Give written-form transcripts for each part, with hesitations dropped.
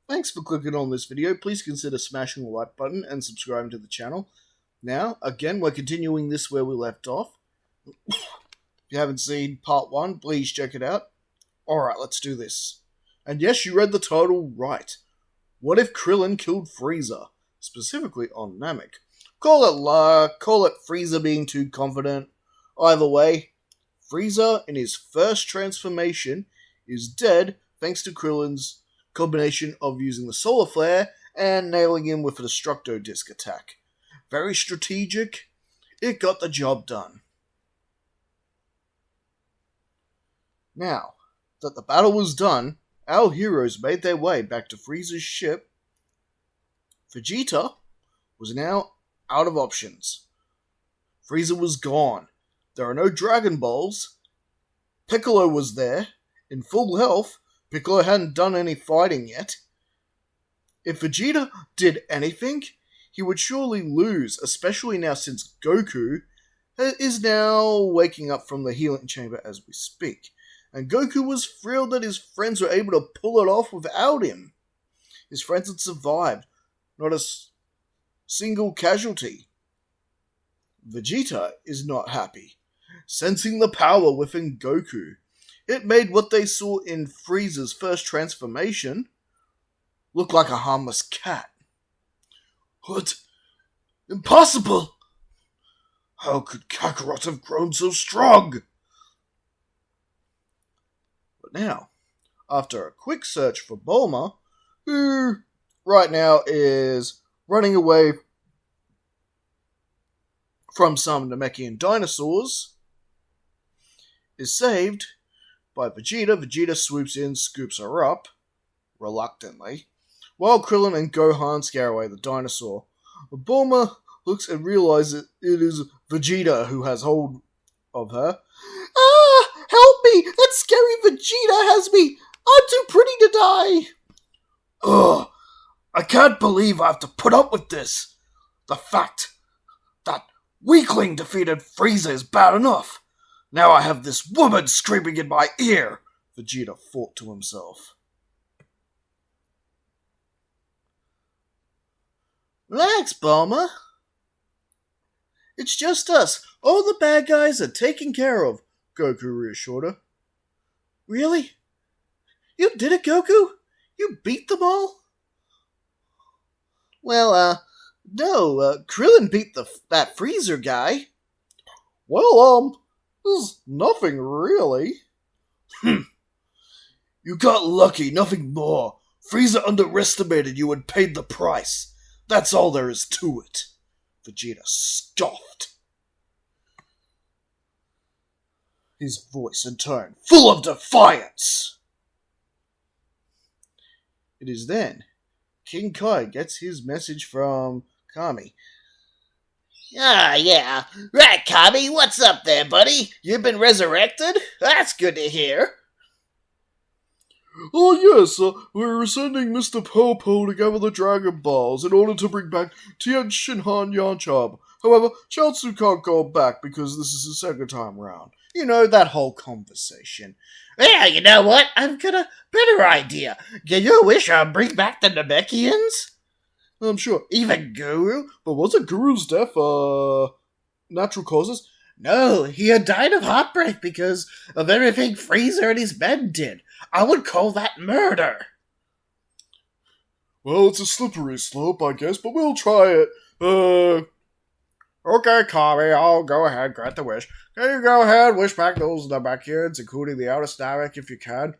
Thanks for clicking on this video. Please consider smashing the like button and subscribing to the channel. Now, again, we're continuing this where we left off. If you haven't seen part 1, please check it out. Alright, let's do this. And yes, you read the title right. What if Krillin killed Frieza? Specifically on Namek. Call it luck, call it Frieza being too confident. Either way, Frieza, in his first transformation, is dead thanks to Krillin's combination of using the solar flare and nailing him with a Destructo Disc attack. Very strategic. It got the job done. Now that the battle was done, our heroes made their way back to Frieza's ship. Vegeta was now out of options. Frieza was gone. There are no Dragon Balls. Piccolo was there, in full health. Piccolo hadn't done any fighting yet. If Vegeta did anything, he would surely lose, especially now since Goku is now waking up from the healing chamber as we speak. And Goku was thrilled that his friends were able to pull it off without him. His friends had survived, not a single casualty. Vegeta is not happy. Sensing the power within Goku, it made what they saw in Frieza's first transformation look like a harmless cat. What? Impossible! How could Kakarot have grown so strong? But now, after a quick search for Bulma, who right now is running away from some Namekian dinosaurs, is saved by Vegeta. Vegeta swoops in, scoops her up, reluctantly, while Krillin and Gohan scare away the dinosaur. Bulma looks and realizes it is Vegeta who has hold of her. Ah! Help me! That scary Vegeta has me! I'm too pretty to die! Ugh! I can't believe I have to put up with this! The fact that weakling defeated Frieza is bad enough. Now I have this woman screaming in my ear, Vegeta thought to himself. Relax, Bulma. It's just us. All the bad guys are taken care of, Goku reassured her. Really? You did it, Goku? You beat them all? Well, no, Krillin beat that Freezer guy. Well, there's nothing really. You got lucky, nothing more. Frieza underestimated you and paid the price. That's all there is to it. Vegeta scoffed. His voice and tone full of defiance. It is then King Kai gets his message from Kami. Ah, yeah. Right, Kami, what's up there, buddy? You've been resurrected? That's good to hear. Oh yes, we're sending Mr. Popo to gather the Dragon Balls in order to bring back Tien Shinhan Yanchab. However, Chaozu can't go back because this is his second time round. You know, that whole conversation. Yeah, you know what? I've got a better idea. Can you wish I'd bring back the Namekians? I'm sure. Even Guru? But wasn't Guru's death, natural causes? No, he had died of heartbreak because of everything Freeza and his men did. I would call that murder. Well, it's a slippery slope, I guess, but we'll try it. Okay, Kami, I'll go ahead, grant the wish. Can you go ahead, wish back those Namekians, including the outer Namek, if you can?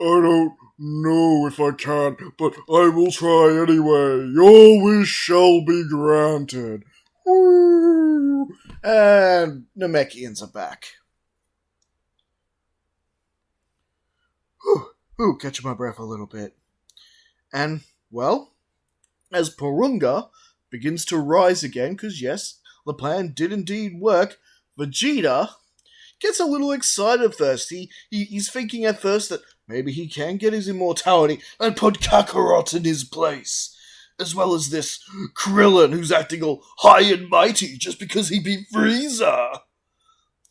I don't know if I can, but I will try anyway. Your wish shall be granted. Woo! And Namekians are back. Whew, catching my breath a little bit. And, well, as Porunga begins to rise again, because yes, the plan did indeed work, Vegeta gets a little excited at first. He's thinking at first that maybe he can get his immortality and put Kakarot in his place. As well as this Krillin who's acting all high and mighty just because he beat Frieza.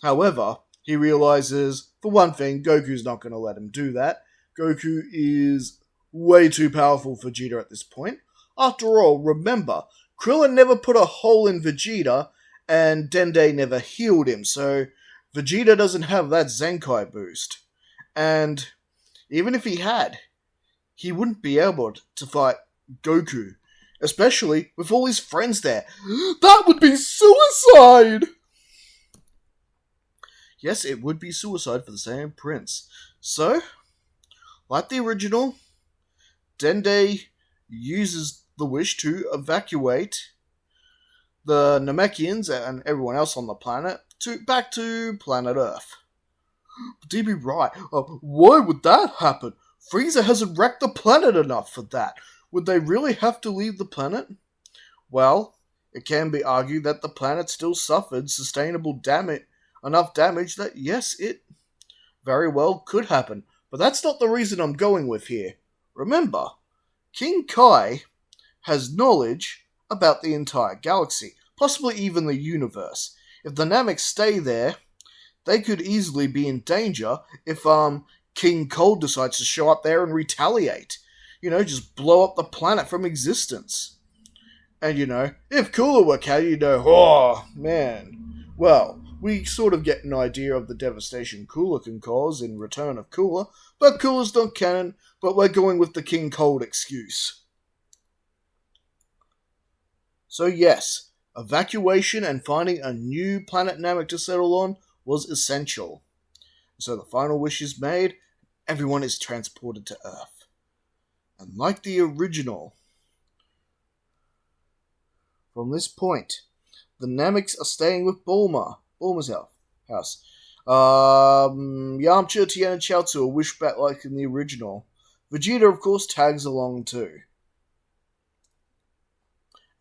However, he realizes, for one thing, Goku's not going to let him do that. Goku is way too powerful for Vegeta at this point. After all, remember, Krillin never put a hole in Vegeta, and Dende never healed him, so Vegeta doesn't have that Zenkai boost. And even if he had, he wouldn't be able to fight Goku, especially with all his friends there. That would be suicide! Yes, it would be suicide for the Saiyan Prince. So, like the original, Dende uses the wish to evacuate the Namekians and everyone else on the planet back to planet Earth. But do be right. Why would that happen? Frieza hasn't wrecked the planet enough for that. Would they really have to leave the planet? Well, it can be argued that the planet still suffered enough damage that yes, it very well could happen. But that's not the reason I'm going with here. Remember, King Kai has knowledge about the entire galaxy, possibly even the universe. If the Namecs stay there, they could easily be in danger if King Cold decides to show up there and retaliate. Just blow up the planet from existence. And if Cooler were canon, oh man. Well, we sort of get an idea of the devastation Cooler can cause in Return of Cooler, but Cooler's not canon, but we're going with the King Cold excuse. So yes, evacuation and finding a new planet Namek to settle on was essential. So the final wish is made, everyone is transported to Earth. And like the original, from this point, the Namecs are staying with Bulma's house. Yamcha, Tien, and Chaozu are wished back like in the original. Vegeta, of course, tags along too.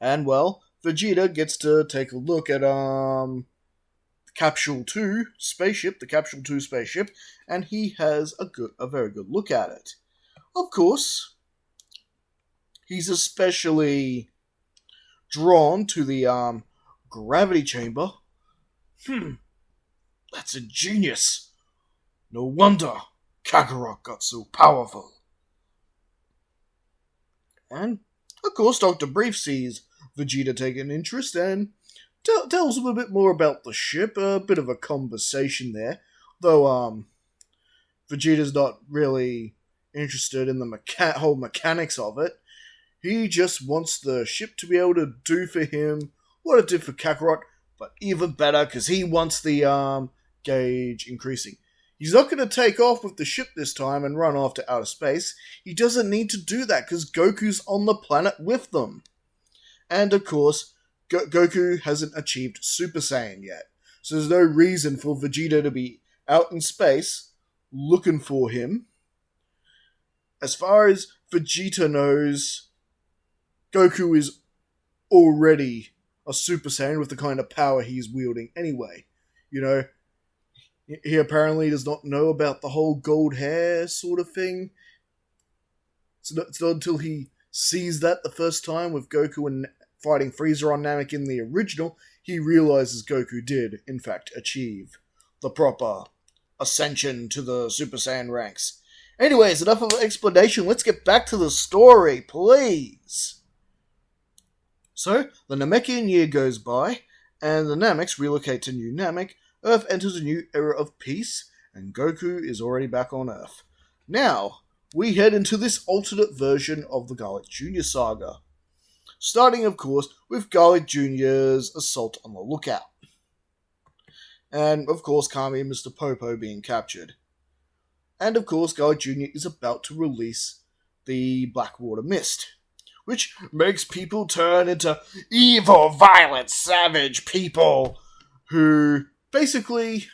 And, well, Vegeta gets to take a look at, the Capsule 2 spaceship, and he has a very good look at it. Of course, he's especially drawn to the, gravity chamber. That's a genius. No wonder Kakarot got so powerful. And, of course, Dr. Brief sees Vegeta take an interest and tells him a bit more about the ship. A bit of a conversation there. Though, Vegeta's not really interested in the whole mechanics of it. He just wants the ship to be able to do for him what it did for Kakarot, but even better, because he wants the gauge increasing. He's not going to take off with the ship this time and run off to outer space. He doesn't need to do that, because Goku's on the planet with them. And, of course, Goku hasn't achieved Super Saiyan yet. So there's no reason for Vegeta to be out in space looking for him. As far as Vegeta knows, Goku is already a Super Saiyan with the kind of power he's wielding anyway. He apparently does not know about the whole gold hair sort of thing. It's not until he sees that the first time with Goku and fighting Freeza on Namek in the original, he realizes Goku did, in fact, achieve the proper ascension to the Super Saiyan ranks. Anyways, enough of explanation. Let's get back to the story, please. So, the Namekian year goes by, and the Namecs relocate to New Namek. Earth enters a new era of peace, and Goku is already back on Earth. Now, we head into this alternate version of the Garlic Jr. saga. Starting, of course, with Garlic Jr.'s assault on the lookout. And, of course, Kami and Mr. Popo being captured. And, of course, Garlic Jr. is about to release the Blackwater Mist, which makes people turn into evil, violent, savage people who basically,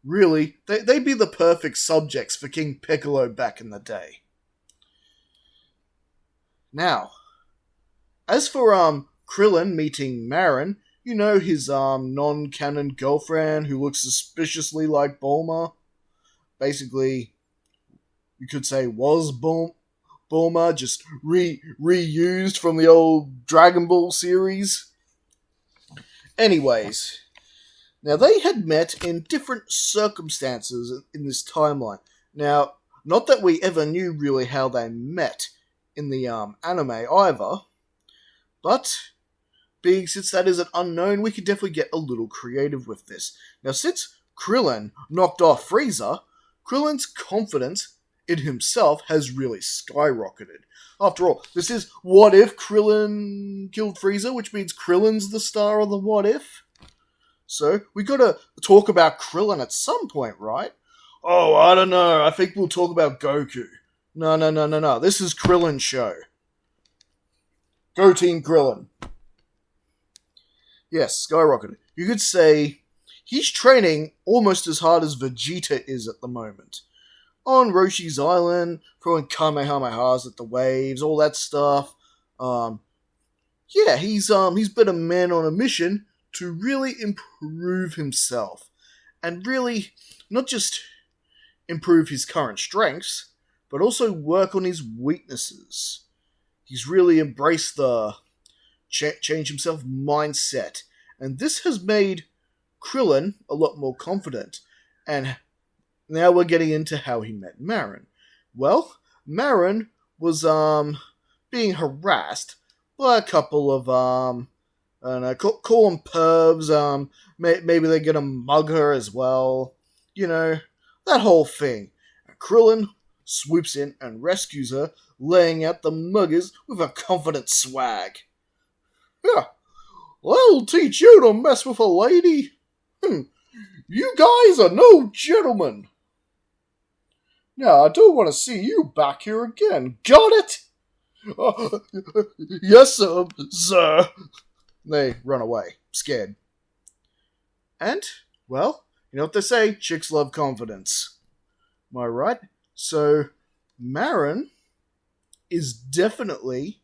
really, they'd be the perfect subjects for King Piccolo back in the day. Now, as for Krillin meeting Marin, his non-canon girlfriend who looks suspiciously like Bulma. Basically, you could say was Bulma, just reused from the old Dragon Ball series. Anyways, now they had met in different circumstances in this timeline. Now, Not that we ever knew really how they met in the anime either, but since that is an unknown, we could definitely get a little creative with this. Now, since Krillin knocked off Frieza, Krillin's confidence in himself has really skyrocketed. After all, this is What If Krillin killed Frieza, which means Krillin's the star of the What If. So, we gotta talk about Krillin at some point, right? Oh, I don't know. I think we'll talk about Goku. No. This is Krillin's show. Go Team Krillin. Yes, skyrocketed. You could say he's training almost as hard as Vegeta is at the moment. On Roshi's Island, throwing Kamehamehas at the waves, all that stuff. He's been a man on a mission to really improve himself. And really, not just improve his current strengths, but also work on his weaknesses. He's really embraced the change himself mindset. And this has made Krillin a lot more confident. And now we're getting into how he met Marin. Well, Marin was being harassed by a couple of I don't know, call them pervs. Maybe they're gonna mug her as well. You know, that whole thing. And Krillin swoops in and rescues her, laying out the muggers with a confident swag. Yeah, I'll teach you to mess with a lady. You guys are no gentlemen. Now, I don't want to see you back here again. Got it? Yes, sir. They run away, scared. And, well, you know what they say, chicks love confidence. Am I right? So, Marin is definitely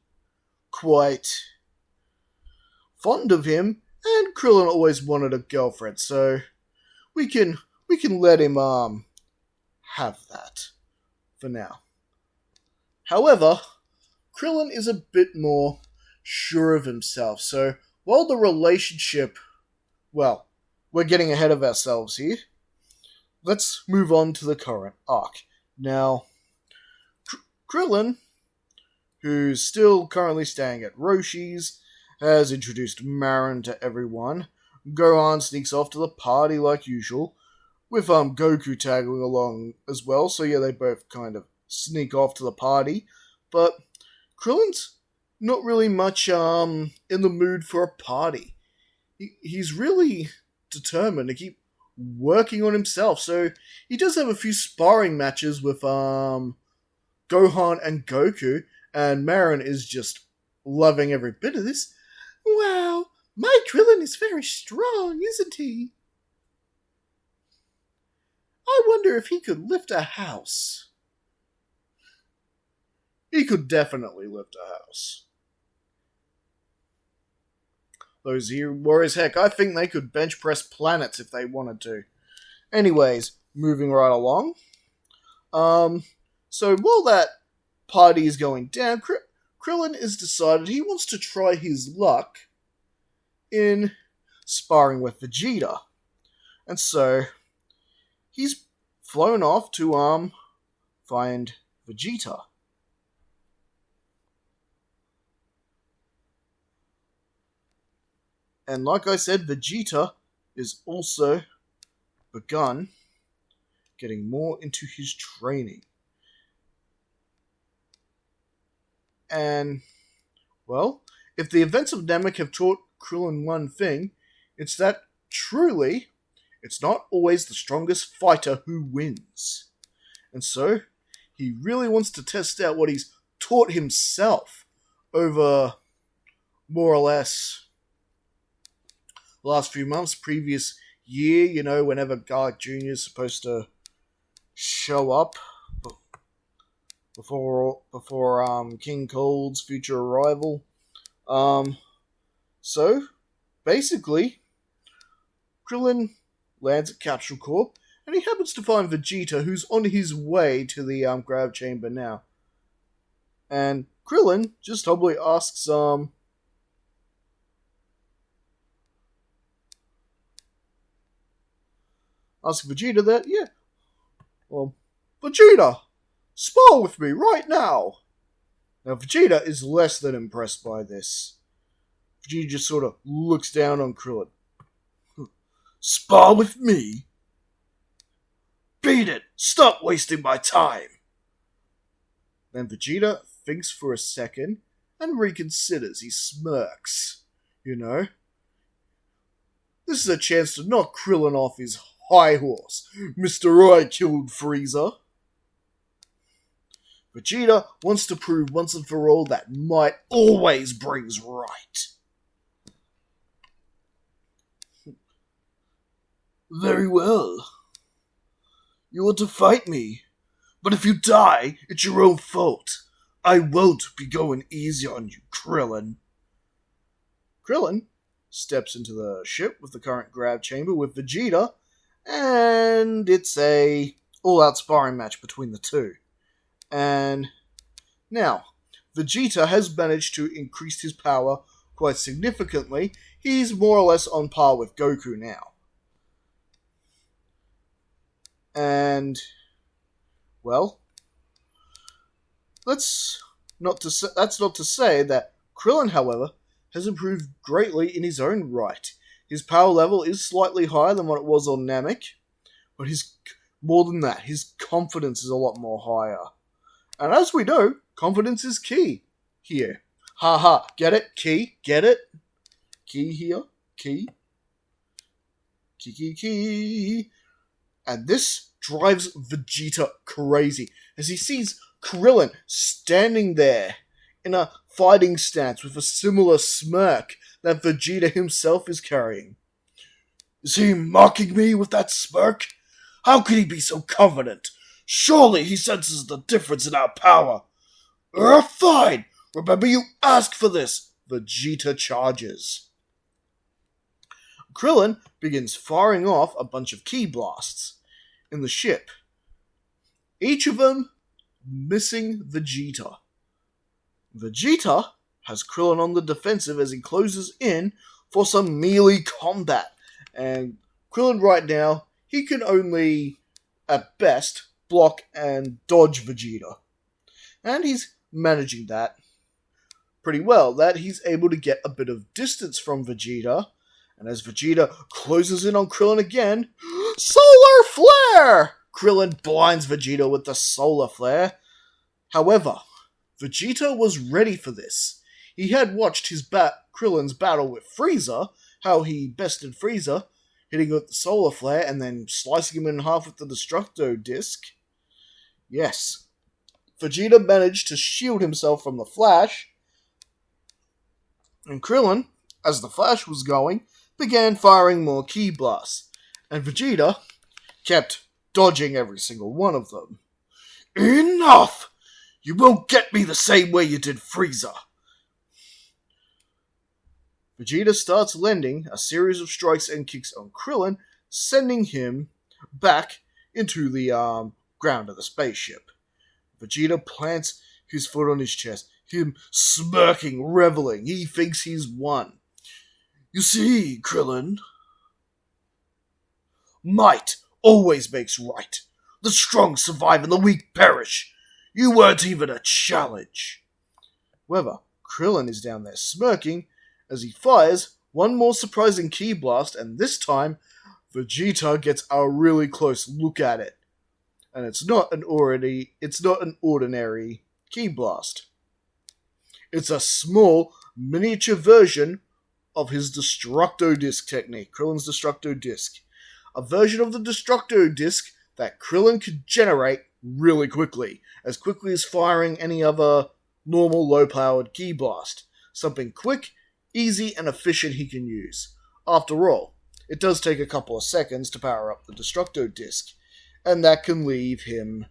quite fond of him, and Krillin always wanted a girlfriend, so we can let him have that for now. However, Krillin is a bit more sure of himself, so while the relationship, well, we're getting ahead of ourselves here, let's move on to the current arc. Now, Krillin, who's still currently staying at Roshi's, has introduced Marin to everyone. Gohan sneaks off to the party like usual, with Goku tagging along as well, so yeah, they both kind of sneak off to the party, but Krillin's not really much in the mood for a party. He's really determined to keep working on himself, so he does have a few sparring matches with Gohan and Goku, and Marin is just loving every bit of this. Wow, my Krillin is very strong, isn't he? I wonder if he could lift a house. He could definitely lift a house. Those here warriors, heck, I think they could bench press planets if they wanted to. Anyways, moving right along. So while that party is going down, Krillin has decided he wants to try his luck in sparring with Vegeta. And so he's flown off to find Vegeta. And like I said, Vegeta is also begun getting more into his training. And, well, if the events of Namek have taught Krillin one thing, it's that truly, it's not always the strongest fighter who wins. And so, he really wants to test out what he's taught himself over more or less the last few months, previous year, you know, whenever Garlic Jr. is supposed to show up before King Cold's future arrival. So, basically, Krillin lands at Capsule Corp, and he happens to find Vegeta, who's on his way to the Grav Chamber now. And Krillin just humbly asks, Vegeta that, yeah, well, Vegeta, Spar with me right now! Now, Vegeta is less than impressed by this. Vegeta just sort of looks down on Krillin. Spar with me? Beat it! Stop wasting my time! Then Vegeta thinks for a second and reconsiders. He smirks. You know? This is a chance to knock Krillin off his high horse. Mr. I killed Freeza. Vegeta wants to prove once and for all that might always brings right. Very well. You want to fight me, but if you die, it's your own fault. I won't be going easy on you, Krillin. Krillin steps into the ship with the current grab chamber with Vegeta, and it's a all-out sparring match between the two. And now, Vegeta has managed to increase his power quite significantly. He's more or less on par with Goku now. And, well, that's not to say that Krillin, however, has improved greatly in his own right. His power level is slightly higher than what it was on Namek, but more than that, his confidence is a lot more higher. And as we know, confidence is key here. Haha, get it? Key? Get it? Key here? Key? Key. And this drives Vegeta crazy as he sees Krillin standing there in a fighting stance with a similar smirk that Vegeta himself is carrying. Is he mocking me with that smirk? How could he be so confident? Surely he senses the difference in our power. Fine! Remember you asked for this! Vegeta charges. Krillin begins firing off a bunch of ki blasts in the ship, each of them missing Vegeta. Vegeta has Krillin on the defensive as he closes in for some melee combat, and Krillin right now, he can only, at best, block and dodge Vegeta. And he's managing that pretty well, that he's able to get a bit of distance from Vegeta. And as Vegeta closes in on Krillin again, Solar Flare! Krillin blinds Vegeta with the Solar Flare. However, Vegeta was ready for this. He had watched Krillin's battle with Freeza, how he bested Freeza, hitting with the Solar Flare and then slicing him in half with the Destructo Disc. Yes, Vegeta managed to shield himself from the Flash, and Krillin, as the Flash was going, began firing more ki blasts, and Vegeta kept dodging every single one of them. Enough! You won't get me the same way you did Frieza! Vegeta starts landing a series of strikes and kicks on Krillin, sending him back into the ground of the spaceship. Vegeta plants his foot on his chest, him smirking, reveling. He thinks he's won. You see, Krillin, might always makes right. The strong survive and the weak perish. You weren't even a challenge. However, Krillin is down there smirking as he fires one more surprising ki blast, and this time Vegeta gets a really close look at it. And it's not an ordinary ki blast. It's a small, miniature version of his Destructo Disc technique, Krillin's Destructo Disc. A version of the Destructo Disc that Krillin could generate really quickly as firing any other normal low-powered ki blast. Something quick, easy, and efficient he can use. After all, it does take a couple of seconds to power up the Destructo Disc, and that can leave him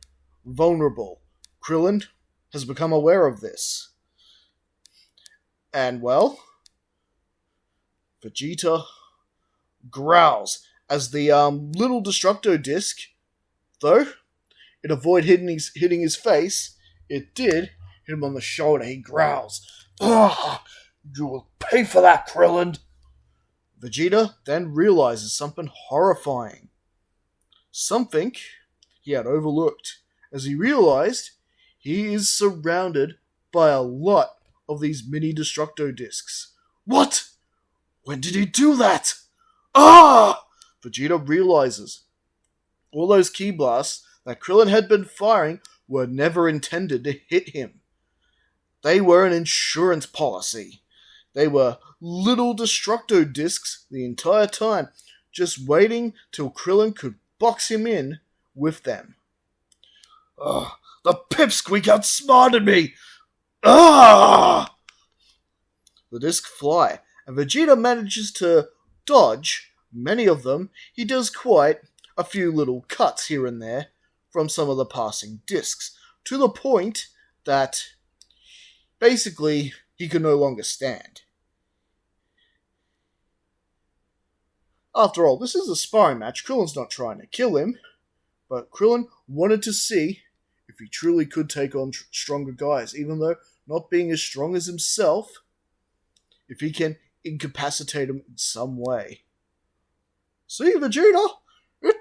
vulnerable. Krillin has become aware of this. And, well, Vegeta growls as the little Destructo Disc, though it avoided hitting his face, it did hit him on the shoulder. He growls, "Ugh, you will pay for that, Krillin!" Vegeta then realizes something horrifying. Something he had overlooked, as he realized he is surrounded by a lot of these mini Destructo discs. What? When did he do that? Ah! Vegeta realizes all those ki blasts that Krillin had been firing were never intended to hit him. They were an insurance policy. They were little Destructo discs the entire time, just waiting till Krillin could box him in with them. Ugh, the pipsqueak outsmarted me! Ah! The discs fly, and Vegeta manages to dodge many of them. He does quite a few little cuts here and there from some of the passing discs, to the point that basically he can no longer stand. After all, this is a sparring match. Krillin's not trying to kill him, but Krillin wanted to see if he truly could take on stronger guys, even though not being as strong as himself, if he can incapacitate him in some way. See, Vegeta? It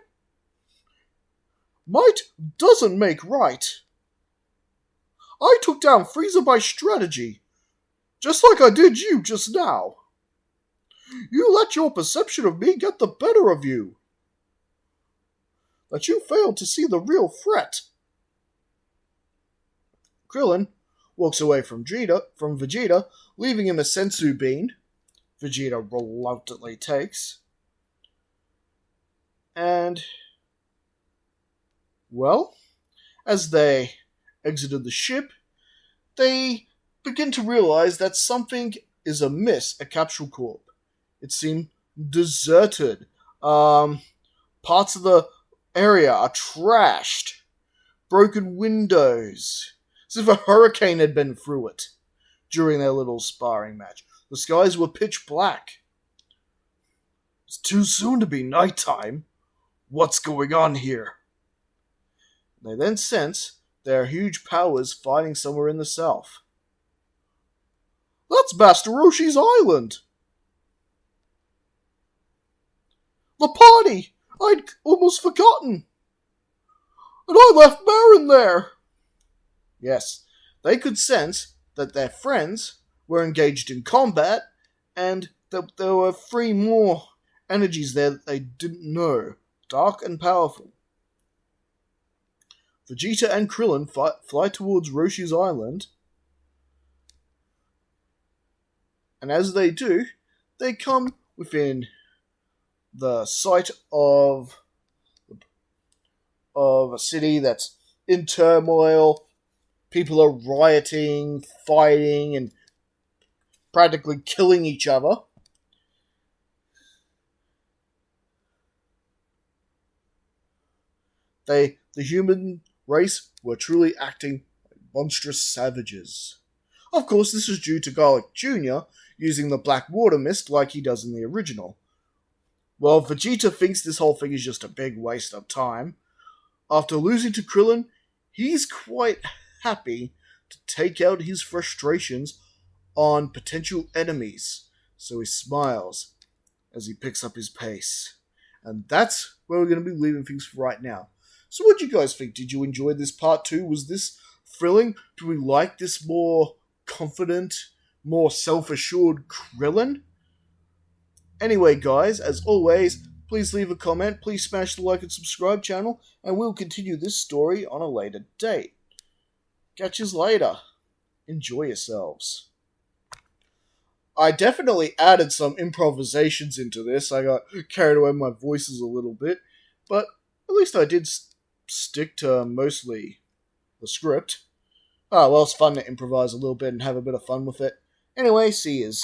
might doesn't make right. I took down Freeza by strategy, just like I did you just now. You let your perception of me get the better of you. That you failed to see the real threat. Krillin walks away from Vegeta, leaving him a senzu bean. Vegeta reluctantly takes. And, well, as they exited the ship, they begin to realize that something is amiss at Capsule Corp. It seemed deserted. Parts of the area are trashed. Broken windows. As if a hurricane had been through it during their little sparring match. The skies were pitch black. It's too soon to be nighttime. What's going on here? They then sense there are huge powers fighting somewhere in the south. That's Master Roshi's island! The party! I'd almost forgotten! And I left Baron there! Yes, they could sense that their friends were engaged in combat, and that there were 3 more energies there that they didn't know. Dark and powerful. Vegeta and Krillin fly towards Roshi's island, and as they do, they come within the sight of a city that's in turmoil. People are rioting, fighting, and practically killing each other. The human race were truly acting like monstrous savages. Of course, this is due to Garlic Jr. using the black water mist like he does in the original. Well, Vegeta thinks this whole thing is just a big waste of time. After losing to Krillin, he's quite happy to take out his frustrations on potential enemies. So he smiles as he picks up his pace. And that's where we're going to be leaving things for right now. So what do you guys think? Did you enjoy this part 2? Was this thrilling? Do we like this more confident, more self-assured Krillin? Anyway, guys, as always, please leave a comment, please smash the like and subscribe channel, and we'll continue this story on a later date. Catch yous later. Enjoy yourselves. I definitely added some improvisations into this. I got carried away with my voices a little bit, but at least I did stick to mostly the script. Oh, well, it's fun to improvise a little bit and have a bit of fun with it. Anyway, see yous.